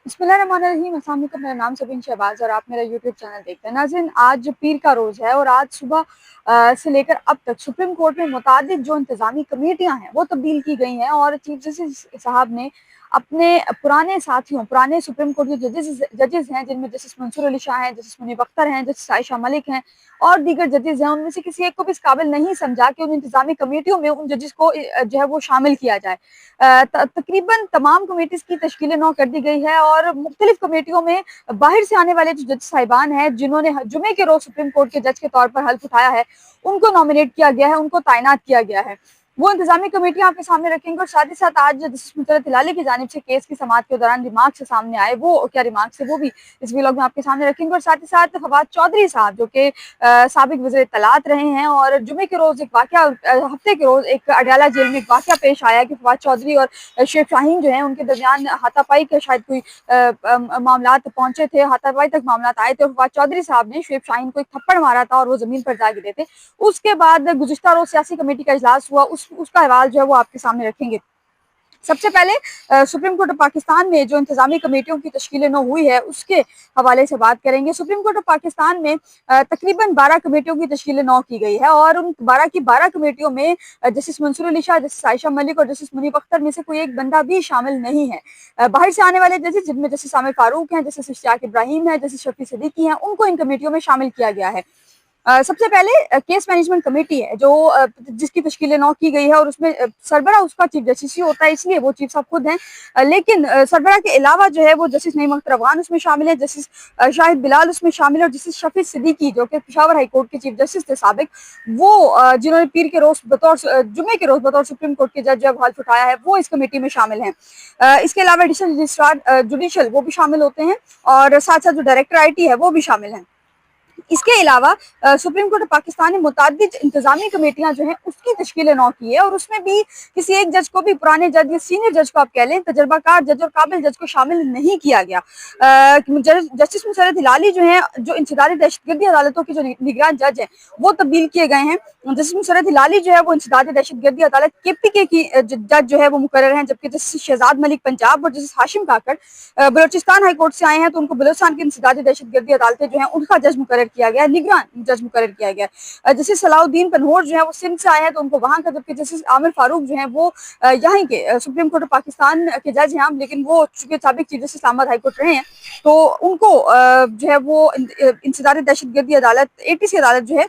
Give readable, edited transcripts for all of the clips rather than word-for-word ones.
बिस्मिल्लाहिर्रहमानिर्रहीम। अस्सलाम वालेकुम। मेरा नाम सबीन शहबाज और आप मेरा यूट्यूब चैनल देखते हैं। नाज़रीन, आज पीर का रोज़ है और आज सुबह से लेकर अब तक सुप्रीम कोर्ट में मुतादिद जो इंतज़ामी कमेटियाँ हैं वो तब्दील की गई हैं और चीफ जस्टिस साहब ने अपने पुराने साथियों, पुराने सुप्रीम कोर्ट के जजेस हैं, जिनमें जस्टिस मंसूर अली शाह हैं, जस्टिस मुनीब अख्तर हैं, जस्टिस आयशा मलिक हैं और दीगर जजेस हैं, उनमें से किसी एक को भी इस काबिल नहीं समझा कि उन इंतज़ामी कमेटियों में उन जजेस को जो है वो शामिल किया जाए। तकरीबन तमाम कमेटीज़ की तश्कील नौ कर दी गई है और मुख्तलिफ कमेटियों में बाहर से आने वाले जो जज साहिबान हैं, जिन्होंने जुमे के रोज़ सुप्रीम कोर्ट के जज के तौर पर हल्फ उठाया है, उनको नॉमिनेट किया गया है, उनको तैनात किया गया है। वो इंतजामी कमेटियां आपके सामने रखेंगे और साथ ही साथ आज जस्टिस मुशर्रत हिलाली की जानिब से केस की समाअत के दौरान रिमार्क्स सामने आए, वो क्या रिमार्क्स है वो भी इस व्लॉग में आपके सामने रखेंगे। और साथ ही साथ फवाद चौधरी साहब, जो कि साबिक वज़ीर इत्तलात रहे हैं, और जुमे के रोज़ एक वाक़या, हफ्ते के रोज़ एक अडयाला जेल में एक वाक़या पेश आया कि फवाद चौधरी और शेख शाहीन जो हैं, उनके दरमियान हाथापाई के शायद कोई मामलात पहुंचे थे, हाथापाई तक मामलात आए थे और फवाद चौधरी साहब ने शेख शाहीन को एक थप्पड़ मारा था और वो ज़मीन पर जा गिरे थे। उसके बाद गुज़िश्ता रोज़ सियासी कमेटी का इजलास हुआ, उसका अहवाल जो है वो आपके सामने रखेंगे। सबसे पहले सुप्रीम कोर्ट ऑफ पाकिस्तान में जो इंतजामी कमेटियों की तश्कील नौ हुई है उसके हवाले से बात करेंगे। सुप्रीम कोर्ट ऑफ पाकिस्तान में तकरीबन 12 कमेटियों की तश्कील नौ की गई है और उन 12 की 12 कमेटियों में जस्टिस मंसूर अली शाह, जस्टिस आयशा मलिक और जस्टिस मुनीब अख्तर में से कोई एक बंदा भी शामिल नहीं है। बाहर से आने वाले जजेस, जिनमें जस्टिस आमिर फारूक हैं, जस्टिस इश्तियाक इब्राहिम है, जस्टिस शफी सिद्दीकी हैं, उनको इन कमेटियों में शामिल किया गया है। सबसे पहले केस मैनेजमेंट कमेटी है जो जिसकी तश्कील नौ की गई है और उसमें सरबरा उसका चीफ जस्टिस ही होता है, इसलिए वो चीफ साहब खुद हैं। लेकिन सरबरा के अलावा जो है वो जस्टिस नईम अख्तर अफगान उसमें शामिल है, जस्टिस शाहिद बिलाल उसमें शामिल है और जस्टिस शफी सिद्दीकी, जो कि पेशावर हाई कोर्ट के चीफ जस्टिस थे साबिक, वो जिन्होंने पीर के रोज बतौर जुमे के रोज बतौर सुप्रीम कोर्ट के जज जब हल्फ उठाया है, वो इस कमेटी में शामिल हैं। इसके अलावा एडिशनल रजिस्ट्रार जुडिशल वो भी शामिल होते हैं और साथ साथ जो डायरेक्टर IT है वो भी शामिल हैं। इसके अलावा सुप्रीम कोर्ट ऑफ पाकिस्तान ने मुतादिद इंतजामी कमेटियां जो हैं उसकी तश्कील नौ की है और उसमें भी किसी एक जज को भी, पुराने जज या सीनियर जज को आप कह लें, तजर्बाकार जज और काबिल जज को शामिल नहीं किया गया। जस्टिस मुशर्रत हिलाली जो हैं, जो इंसदादी दहशतगर्दी अदालतों के जो निगरान जज हैं, वो तब्दील किए गए हैं। जस्टिस मुशर्रत हिलाली जो है वो इंसदादी दहशतगर्दी अदालत KPK की जज जो है वो मुकर्रर हैं, जबकि जस्टिस शहजाद मलिक पंजाब और justice Hashim Kakar Balochistan high court से आए हैं, तो उनको बलोचिस्तान की इंसदादी दहशतगर्दी अदालतें जो हैं उनका जज मुकर्रर किया गया, निगरान जज मुकर्रर किया गया। जस्टिस सलाउद्दीन पनहोर जो है वो सिंध से आए हैं, तो उनको वहां का, जबकि जस्टिस आमिर फारूक जो है वो यहाँ के सुप्रीम कोर्ट ऑफ पाकिस्तान के जज हैं, लेकिन वो चूंकि साबिक chief justice Islamabad high court रहे हैं, तो उनको जो है वो इंसदादी दहशतगर्दी अदालत ATC अदालत जो है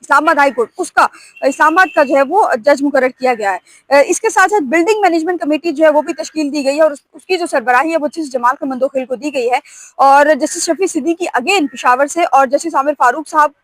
इस्लामाबाद हाई कोर्ट, उसका इस्लामाबाद का जो है वो जज मुकर्रर किया गया है। इसके साथ साथ बिल्डिंग मैनेजमेंट कमेटी जो है वो भी तश्कील दी गई है और उसकी जो सरबराही है वो जस्टिस जमाल खमंदोखिल को दी गई है और जस्टिस शफी सिद्दीकी अगेन पेशावर से और जस्टिस आमिर फारूक साहब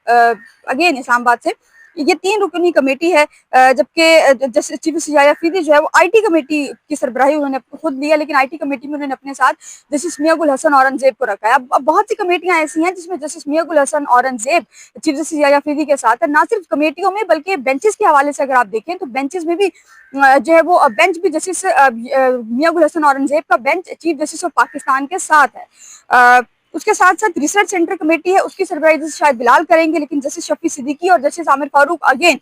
अगेन इस्लामाबाद से। ये 3 रुकनी कमेटी है, जबकि जस्टिस चीफ जस्टिस याया फरीदी जो है वो IT कमेटी की सरबराही उन्होंने खुद लिया, लेकिन IT कमेटी में उन्होंने अपने साथ जस्टिस मियां गुल हसन औरंगजेब को रखा है। अब बहुत सी कमेटियां ऐसी हैं जिसमें जस्टिस मियां गुल हसन औरंगजेब चीफ जस्टिस याया फरीदी के साथ है, ना सिर्फ कमेटियों में बल्कि बेंचेस के हवाले से अगर आप देखें तो बेंचेस में भी जो है वो बेंच भी जस्टिस मियां गुल हसन औरंगजेब का bench chief justice of Pakistan के साथ है। उसके साथ साथ रिसर्च सेंटर कमेटी है, उसकी सरबराही शायद बिलाल करेंगे, लेकिन जस्टिस शफी सिद्दीकी और जस्टिस आमिर फारूक अगेन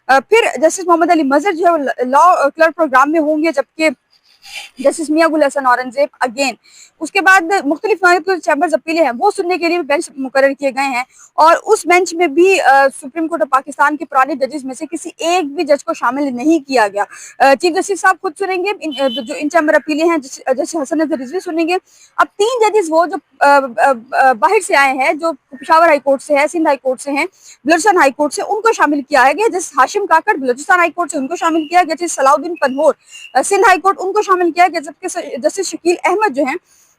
फिर जस्टिस मोहम्मद अली मजहर जो है लॉ क्लर्क प्रोग्राम में होंगे, जबकि जस्टिस मियां गुल हसन औरंगजेब अगेन। उसके बाद मुख्तलिफ चैम्बर्स अपीलें हैं वो सुनने के लिए भी बेंच मुकर्रर किए गए हैं और उस बेंच में भी सुप्रीम कोर्ट ऑफ पाकिस्तान के पुराने जजेस में से किसी एक भी जज को शामिल नहीं किया गया। चीफ जस्टिस साहब खुद सुनेंगे जो इन चैम्बर अपीलें हैं, जस्टिस हसन नजर रिजवी सुनेंगे। अब 3 जजेस वो जो बाहर से आए हैं, जो पेशावर हाई कोर्ट से है, सिंध हाई कोर्ट से हैं, बलोचिस्तान हाई कोर्ट से, उनको शामिल किया गया। Justice Hashim Kakar Balochistan high court से, उनको शामिल किया गया। Justice Salahuddin Panhwar Sindh high court, उनको शामिल किया गया, जबकि जस्टिस शकील अहमद जो हैं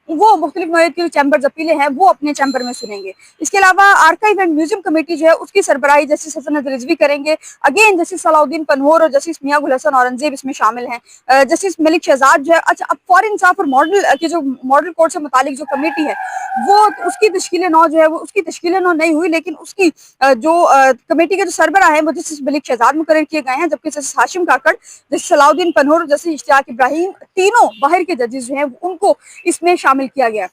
वो मुख्तलिफ नौयत की चैम्बर्स अपीलें हैं वो अपने चैम्बर में सुनेंगे। इसके अलावा आर्काइव एंड म्यूजियम कमेटी जो है उसकी सरबराही जस्टिस हसन नजर रिजवी करेंगे। अगेन जस्टिस सलाउद्दीन पनहोर और जस्टिस मियां गुल हसन औरंगजेब इसमें शामिल हैं। जस्टिस मलिक शहजाद जो है, अच्छा, अब फॉरेन इंसाफ और मॉडल की जो मॉडल कोर्ट से मुतालिक जो कमेटी है वो उसकी तश्कील नौ जो है वो उसकी तश्कील नौ नहीं हुई, लेकिन उसकी जो कमेटी के जो सरबराह है वो जस्टिस मलिक शहजाद मुकर्रर किए गए हैं, जबकि जस्टिस हाशिम काकड़, जस्टिस सलाउद्दीन पनहोर, जस्टिस इश्तियाक इब्राहिम, तीनों बाहर के जजेस जो हैं उनको इसमें शामिल किया गया।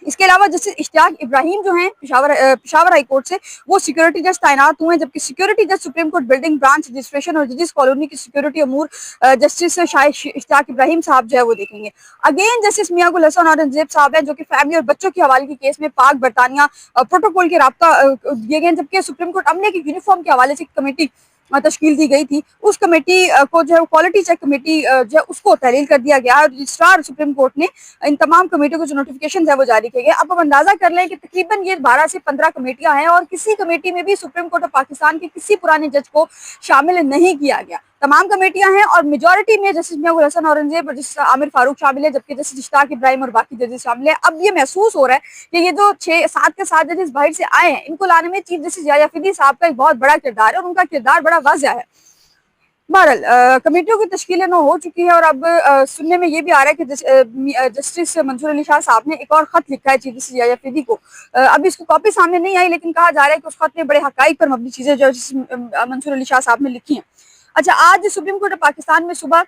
इसके अलावा जस्टिस इश्तियाक इब्राहिम जो हैं पिशावर हाई कोर्ट से, वो सिक्योरिटी जज तैनात हुए हैं, जबकि सिक्योरिटी जज supreme court building branch registration और जजिस कॉलोनी की सिक्योरिटी अमूर जस्टिस इश्तियाक इब्राहिम साहब जो है वो देखेंगे। अगेन जस्टिस मियां गुल हसन औरंगजेब साहब हैं, जो कि फैमिली और बच्चों के हवाले के केस में पाक बरतानिया प्रोटोकॉल के राब्ता दिए गए, जबकि सुप्रीम कोर्ट अमले की यूनिफॉर्म के हवाले से कमेटी तश्कील दी गई थी। उस कमेटी को जो है क्वालिटी चेक कमेटी जो है उसको तहलील कर दिया गया, और रजिस्ट्रार सुप्रीम कोर्ट ने इन तमाम कमेटियों को जो नोटिफिकेशन है वो जारी किए गए। अब हम अंदाजा कर लें कि तकरीबन ये 12 से 15 कमेटियां हैं, और किसी कमेटी में भी सुप्रीम कोर्ट ऑफ पाकिस्तान के किसी पुराने जज को शामिल नहीं किया गया। तमाम कमेटियां हैं, और मेजोरिटी में जस्टिस मियां गुल हसन औरंगजेब और जस्टिस आमिर फारूक शामिल है, जबकि जस्टिस इश्तियाक इब्राहिम और बाकी जजेस शामिल है। अब ये महसूस हो रहा है कि ये जो 6-7 के 7 जजेस बाहर से आए हैं, इनको लाने में चीफ जस्टिस याह्या फीदी साहब का एक बहुत बड़ा किरदार है, और उनका किरदार बड़ा वाज़िह है। बहरहाल कमेटियों की तश्कील न हो चुकी है, और अब सुनने में ये भी आ रहा है कि जस्टिस मंसूर अली शाह साहब ने एक और खत लिखा है चीफ जस्टिस याह्या फीदी को। अभी इसको कॉपी सामने नहीं आई, लेकिन कहा जा रहा है कि उस खत में बड़े हकाइक पर मबनी चीजें जो मंसूर अली शाह साहब ने लिखी हैं। अच्छा, आज सुप्रीम कोर्ट ऑफ पाकिस्तान में सुबह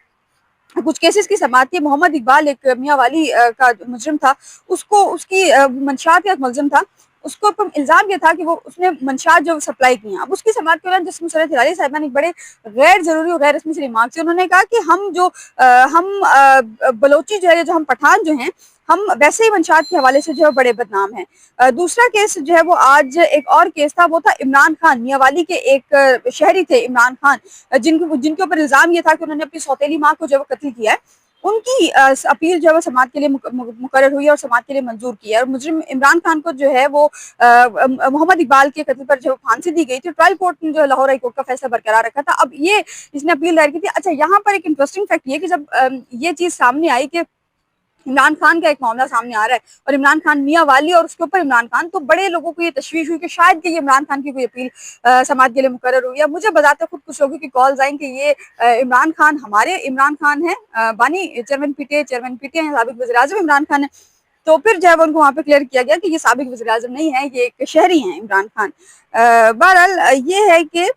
कुछ केसेस की समाअत थी। मोहम्मद इकबाल एक मियां वाली का मुजरिम था, उसको उसकी मंशात का मुलजिम था, उसको ऊपर इल्जाम ये था कि वो उसने मंशात जो सप्लाई की हैं। अब उसकी समाअत के दौरान जस्टिस मुसर्रत हिलाली साहिबा ने एक बड़े गैर जरूरी और गैर रस्मी से रिमार्क से उन्होंने कहा कि हम बलोची जो है, जो हम पठान जो हैं, हम वैसे ही मंशात के हवाले से जो है बड़े बदनाम हैं। दूसरा केस जो है वो आज एक और केस था, वो था इमरान खान, मियांवाली के एक शहरी थे इमरान खान, जिनके ऊपर इल्जाम ये था कि उन्होंने अपनी सौतेली माँ को जो है कत्ल किया है। उनकी अपील जो है वो समाअत के लिए मुकर्रर हुई और समाअत के लिए मंजूर किया है। और मुजरिम इमरान खान को जो है वो मोहम्मद इकबाल के कत्ल पर जो फांसी दी गई थी, ट्रायल कोर्ट ने जो लाहौर हाई कोर्ट का फैसला बरकरार रखा था। अब ये इसने अपील दायर की थी। अच्छा, यहाँ पर एक इंटरेस्टिंग फैक्ट ये कि जब ये चीज सामने आई कि इमरान खान का एक मामला सामने आ रहा है, और इमरान खान मियां वाली और उसके ऊपर इमरान खान, तो बड़े लोगों को ये तशवीश हुई कि शायद कि ये इमरान खान की कोई अपील समाअत के लिए मुकर्रर हुई है। मुझे बताते खुद कुछ लोगों की कॉल्स आई कि ये इमरान खान हमारे इमरान खान है, बानी चेयरमैन पीटीआई हैं, साबिक वज़ीर आज़म इमरान खान है। तो फिर जो है उनको वहाँ पे क्लियर किया गया कि ये साबिक वज़ीर आज़म नहीं है, ये एक शहरी हैं इमरान खान। बहरहाल ये है कि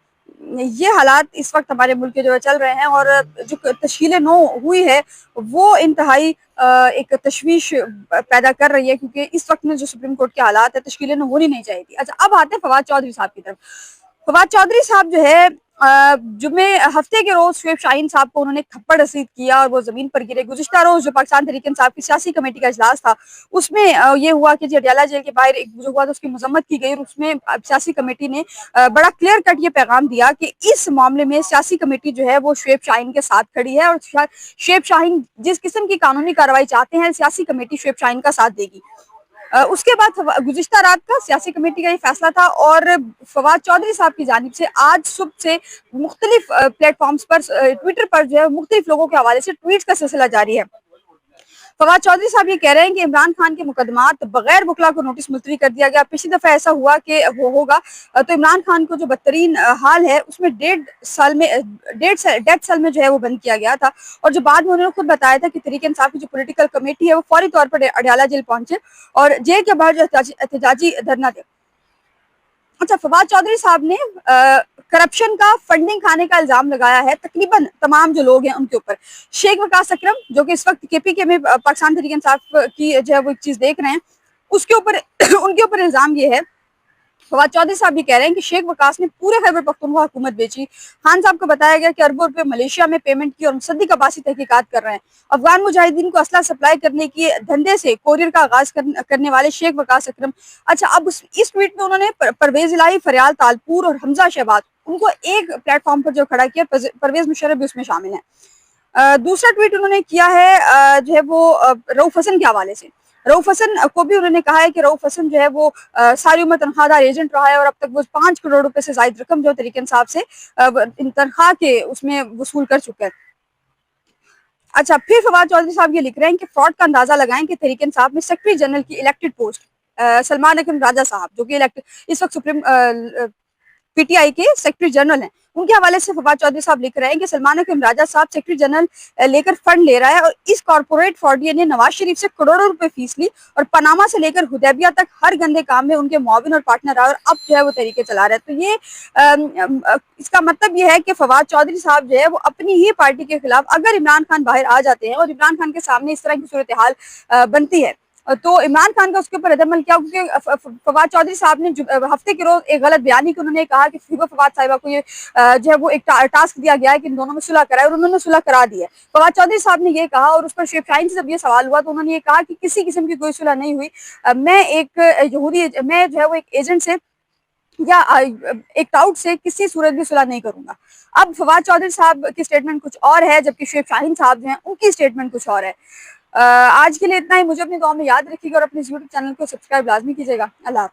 ये हालात इस वक्त हमारे मुल्क के जो है चल रहे हैं, और जो तश्कील नो हुई है वो इंतहाई एक तशवीश पैदा कर रही है, क्योंकि इस वक्त में जो सुप्रीम कोर्ट के हालात है तश्कील नो होनी नहीं चाहिए थी। अच्छा, अब आते हैं फवाद चौधरी साहब की तरफ। फवाद चौधरी साहब जो है जुम्मे हफ्ते के रोज शुएब शाहीन साहब को उन्होंने थप्पड़ रसीद किया और वो जमीन पर गिरे। गुज़िश्ता रोज जो पाकिस्तान तहरीक इंसाफ की सियासी कमेटी का इजलास था, उसमें ये हुआ कि अडियाला जेल के बाहर एक जो हुआ तो उसकी मजम्मत की गई, और उसमें सियासी कमेटी ने बड़ा क्लियर कट ये पैगाम दिया कि इस मामले में सियासी कमेटी जो है वो शुएब शाहीन के साथ खड़ी है, और शुएब शाहीन जिस किस्म की कानूनी कार्रवाई चाहते हैं, सियासी कमेटी शुएब शाहीन का साथ देगी। उसके बाद गुज़िश्ता रात का सियासी कमेटी का ये फैसला था, और फवाद चौधरी साहब की जानिब से आज सुबह से मुख्तलिफ प्लेटफॉर्म्स पर ट्विटर पर जो है मुख्तलिफ लोगों के हवाले से ट्वीट्स का सिलसिला जारी है। फवाद चौधरी साहब ये कह रहे हैं कि इमरान खान के मुकदमात बगैर बुकला को नोटिस मुलतवी कर दिया गया। पिछली दफा ऐसा हुआ कि वो होगा तो इमरान खान को जो बदतरीन हाल है उसमें 1.5 साल में जो है वो बंद किया गया था, और जो बाद में उन्होंने खुद बताया था कि तहरीक इंसाफ की जो पॉलिटिकल कमेटी है वो फौरी तौर पर अडियाला जेल पहुंचे और जेल के बाहर जो एहतजाजी धरना दे। अच्छा, फवाद चौधरी साहब ने करप्शन का फंडिंग खाने का इल्जाम लगाया है तकरीबन तमाम जो लोग हैं उनके ऊपर। शेख वकास अकरम जो कि इस वक्त केपीके में पाकिस्तान तहरीक इंसाफ की जो है वो एक चीज देख रहे हैं, उसके ऊपर उनके ऊपर इल्जाम ये है, फवाद चौधरी साहब भी कह रहे हैं कि शेख वकास ने पूरे खैबर पख्तूनख्वा हुकूमत बेची। खान साहब को बताया गया कि अरबों रुपए मलेशिया में पेमेंट की और मुसद्दिक अब्बासी तहकीकात कर रहे हैं। अफगान मुजाहिदीन को असला सप्लाई करने के धंधे से कोरियर का आगाज करने वाले शेख वकास अकरम। अच्छा, अब इस ट्वीट में उन्होंने परवेज इलाही, फरियाल तालपुर और हमजा शहबाज उनको एक प्लेटफॉर्म पर जो खड़ा किया, परवेज मुशर्रफ भी उसमें शामिल है। दूसरा ट्वीट उन्होंने किया है जो है वो रऊफ हसन के हवाले से। रऊफ हसन को भी उन्होंने कहा है कि रऊफ हसन जो है वो सारी उम्र तनख्वाहदार एजेंट रहा है और अब तक वो 5 करोड़ रुपए से ज्यादा रकम जो तहरीक इंसाफ से इन तनख्वाह के उसमें वसूल कर चुका है। अच्छा, फिर फवाद चौधरी साहब ये लिख रहे हैं कि फ्रॉड का अंदाजा लगाएं कि तहरीक इंसाफ में सेक्रेटरी जनरल की इलेक्टेड पोस्ट सलमान अकरम राजा साहब जो कि इस वक्त सुप्रीम पीटीआई के सेक्रेटरी जनरल हैं, उनके हवाले से फवाद चौधरी साहब लिख रहे हैं कि सलमान अकरम राजा साहब सेक्रेटरी जनरल लेकर फंड ले रहा है और इस कॉर्पोरेट फ्रॉडियर ने नवाज शरीफ से करोड़ों रुपए फीस ली और पनामा से लेकर हुदैबिया तक हर गंदे काम में उनके मुआविन और पार्टनर रहा और अब जो है वो तरीके चला रहा है। तो ये इसका मतलब ये है कि फवाद चौधरी साहब जो है वो अपनी ही पार्टी के खिलाफ, अगर इमरान खान बाहर आ जाते हैं और इमरान खान के सामने इस तरह की सूरत हाल बनती है تو عمران خان کا اس کے اوپر رد عمل کیا، کیونکہ فواد چودھری صاحب نے ہفتے کے روز ایک غلط بیانی کہ انہوں نے کہا کہ فواد صاحبہ کو یہ جو ہے وہ ایک ٹاسک دیا گیا ہے کہ ان دونوں میں صلح کرائے، اور انہوں نے صلح کرا دی ہے۔ فواد چودھری صاحب نے یہ کہا، اور اس پر شیخ شاہین سے جب یہ سوال ہوا تو انہوں نے یہ کہا کہ کسی قسم کی کوئی صلح نہیں ہوئی، میں جو ہے وہ ایک ایجنٹ سے یا ایک ٹاؤٹ سے کسی صورت بھی صلح نہیں کروں گا۔ اب فواد چودھری صاحب کی سٹیٹمنٹ کچھ اور ہے، جبکہ شیخ شاہین صاحب جو ہیں ان کی سٹیٹمنٹ کچھ اور ہے۔ آج کے لیے اتنا ہی، مجھے اپنی دعا میں یاد رکھیے گا اور اپنے یوٹیوب چینل کو سبسکرائب لازمی کیجیے گا۔ اللہ حافظ۔